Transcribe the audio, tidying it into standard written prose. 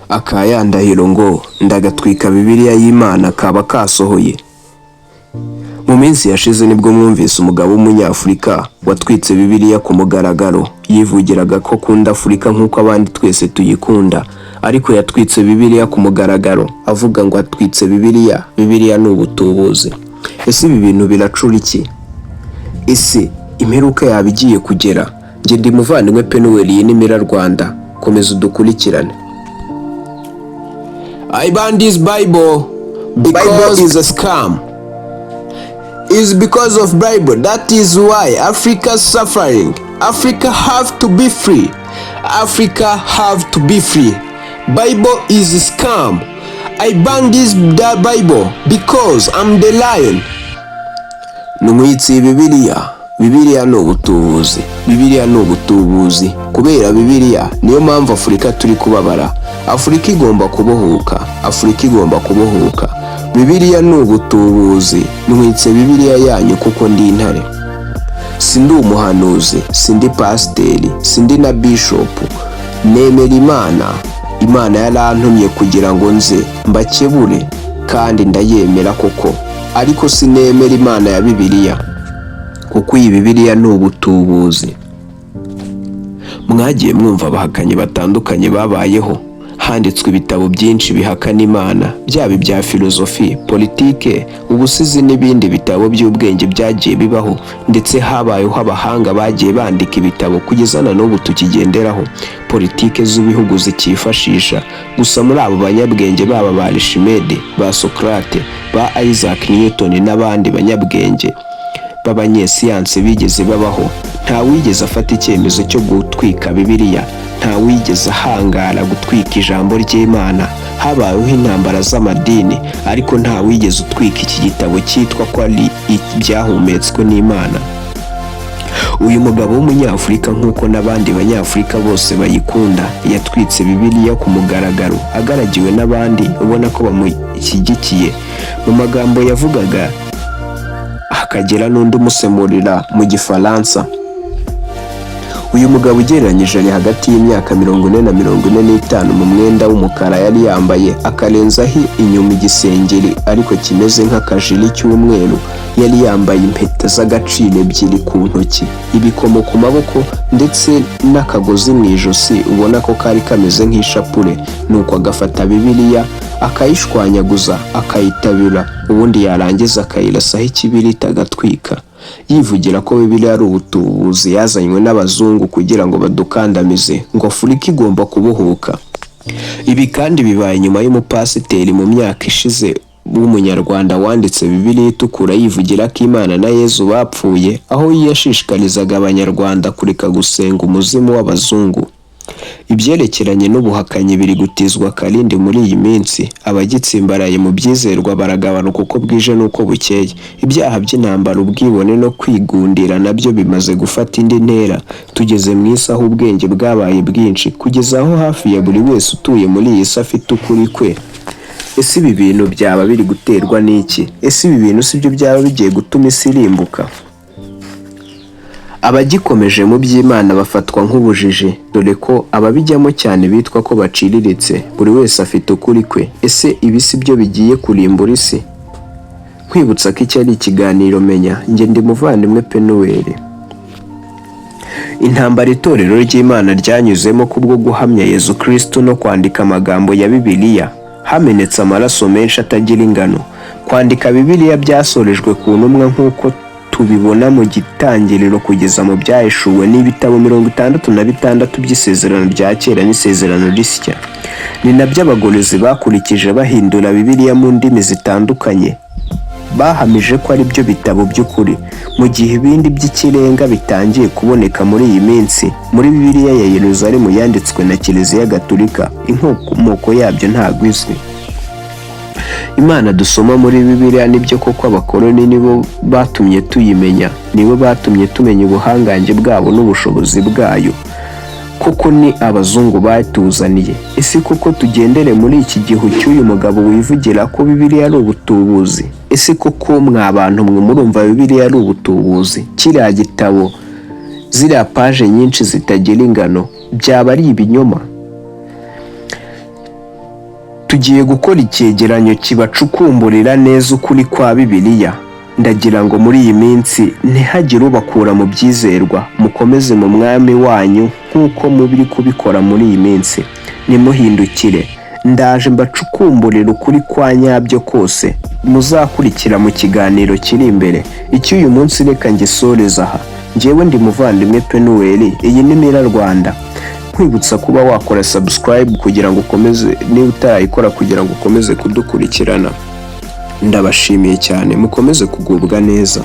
akayandahiro ngo ndagatwika Bibiliya y'Imana kaba kasohoye. Mu minsi yashize nibwo mwumvise umugabo w'umunyafurika watwitse Bibiliya ku mugaragaro, yivugiraga ko akunda Afurika nk'uko abandi twese tuyikunda, ariko yatwitse Bibiliya ku mugaragaro avuga ngo atwitse Bibiliya, Bibiliya ni ubutubuzi. Ese ibi bintu biracura iki? Ese imperuka yabigiye kugera? Nge ndi Muvandimwe Pennuel, iyi ni Mirror Rwanda, komeza udukurikirane. I ban this Bible because is a scam. It's because of Bible. That is why Africa's suffering. Africa have to be free. Africa have to be free. Bible is a scam. I ban this Bible because I'm the lion. Ntwitse Bibiliya. Bibiliya ni ubutubuzi. Bibiliya ni ubutubuzi. Kubera Bibiliya niyo mpamvu Afurika turi kubabara. Afurika igomba kubohoka. Afurika igomba kubohoka. Bibiliya ni ubutubuzi. Ntwitse Bibiliya yanyu kuko ndi intare. Sindi umuhanuzi, sindi pasiteri, sindi na bishop. Nemera Imana. Imana yarantumye kugira ngo nze mbakebure, kandi ndayemera koko. Ariko sinemera Imana ya Bibiliya, kuko iyi Bibiliya ni ubutubuzi. Mwagiye mwumva abahakanyi batandukanye babayeho. Handitswe ibitabo byinshi bihakana Imana, byaba ibya filozofi, politike, ubusizi n'ibindi bitabo by'ubwenge byagiye bibaho, ndetse habayeho abahanga bagiye bandika ibitabo kugeza na n'ubu tukigenderaho. Politike z'ibihugu zikifashisha. Gusa muri abo banyabwenge baba ba Archimede, ba Socrate, ba Isaac Newton n'abandi banyabwenge b'abanyesiyansi bigeze babaho, nta wigeze afata icyemezo cyo gutwika Bibiliya, nta wigeze ahangara gutwika ijambo ry'Imana. Habayeho intambara z'amadini, ariko nta wigeze utwika iki gitabo cyitwa ko ari ibyahumetswe n'Imana. Uyu mugabo w'umunyafurika nk'uko n'abandi banyafurika bose bayikunda, yatwitse Bibiliya ku mugaragaro, agaragiwe n'abandi ubona ko bamushyigikiye. Mu magambo yavugaga akagera n'undi umusemurira mu Gifaransa. Uyu mugabo ugereranyije ari hagati y'imyaka 40 na 45 mu mwenda w'umukara yari yambaye, akarenzaho inyuma igisengeri ariko kimeze nk'akajiri cy'umweru. Yari yambaye impeta z'agaciro ebyiri ku ntoki, ibikomo ku maboko ndetse n'akagozi mu ijosi ubona ko kari kameze nk'ishapure. Nuko agafata Bibiliya akayishwanyaguza, akayitabira, ubundi yarangiza akayirasaho ikibirita agatwika, yivugira ko Bibiliya ari ubutubuzi yazanywe n'abazungu kugira ngo badukandamize, ngo Afurika igomba kubohoka. Ibi kandi bibaye nyuma y'umupasiteri mu myaka ishize w'umunyarwanda wanditse Bibiliya itukura yivugira ko Imana na Yezu bapfuye, aho yashishikarizaga abanyarwanda kureka gusenga umuzimu w'abazungu. Ibyerekeranye n'ubuhakanyi biri gutizwa karindi muri iyi minsi. Abagitsimbaraye mu byizerwa baragabanuka uko bwije n'uko bukeye. Ibyaha by'intambara, ubwibone no kwigundira nabyo bimaze gufata indi ntera. Tugeze mu isi aho ubwenge bwabaye bwinshi, kugeza aho hafi ya buri wese utuye muri iyi si afite ukuri kwe. Ese ibi bintu byaba biri guterwa n'iki? Ese ibi bintu sibyo byaba bigiye gutuma isi irimbuka? Abagikomeje mu by'Imana bafatwa nk'ubujiji, dore ko ababijyamo cyane bitwa ko baciriritse. Buri wese afite ukuri kwe. Ese ibi si byo bigiye kurimbura isi? Nkwibutsa ko iki ari ikiganiro Menya. Nge ndi Muvandimwe Pennuel. Intambara itorero ry'Imana ryanyuzemo kubwo guhamya Yezu Kristo no kwandika amagambo ya Bibiliya, hamenetse amaraso menshi atagira ingano. Kwandika Bibiliya byasorejwe ku ntumwa nk'uko tubibona mu gitangiriro kugeza mu byahishuwe n'ibitabo 66 by'isezerano rya kera n'isezerano rishya. Ni nabyo abagorozi bakurikije bahindura Bibiliya mu ndimi zitandukanye. Bahamije ko ari byo bitabo by'ukuri, mu gihe ibindi by'ikirenga bitangiye kuboneka muri iyi minsi. Muri Bibiliya ya Yerusalemu yanditswe na Kiliziya Gatolika, inkomoko yabyo ntabwo izwi. Imana dusoma muri Bibiliya nibyo koko abakoloni nibo batumye tuyimenya, nibo batumye tumenya ubuhangange bwabo n'ubushobozi bwayo. Koko ni abazungu batuzaniye. Ese koko tugendere muri iki gihu cy'uyu mugabo wivugira ko Bibiliya ari ubutubuzi? Ese koko mwabantu mwe murumva Bibiliya ari ubutubuzi? Kiriya gitabo, ziriya paje nyinshi zitagira ingano, byaba ari ibinyoma? tugiye gukora icyegeranyo kibacukumburira neza ukuri kwa Bibiliya. Ndagira ngo muri iyi minsi ntihagire ubakura mu byizerwa, mukomeze mu mwami wanyu nk'uko mubiri kubikora muri iyi minsi. Nimuhindukire, ndaje mbacukumburira ukuri kwa nyabyo kose, muzakurikira mu kiganiro kiri imbere. Icy'uyu munsi reka ngisoreza aha. Njyewe ndi Muvandimwe Pennuel, iyi ni Mirror Rwanda. Nkwibutsa kuba wakora subscribe kugira ngo ukomeze, niba utarayikora kugira ngo ukomeze kudukurikirana. Ndabashimiye cyane, mukomeze kugubwa neza.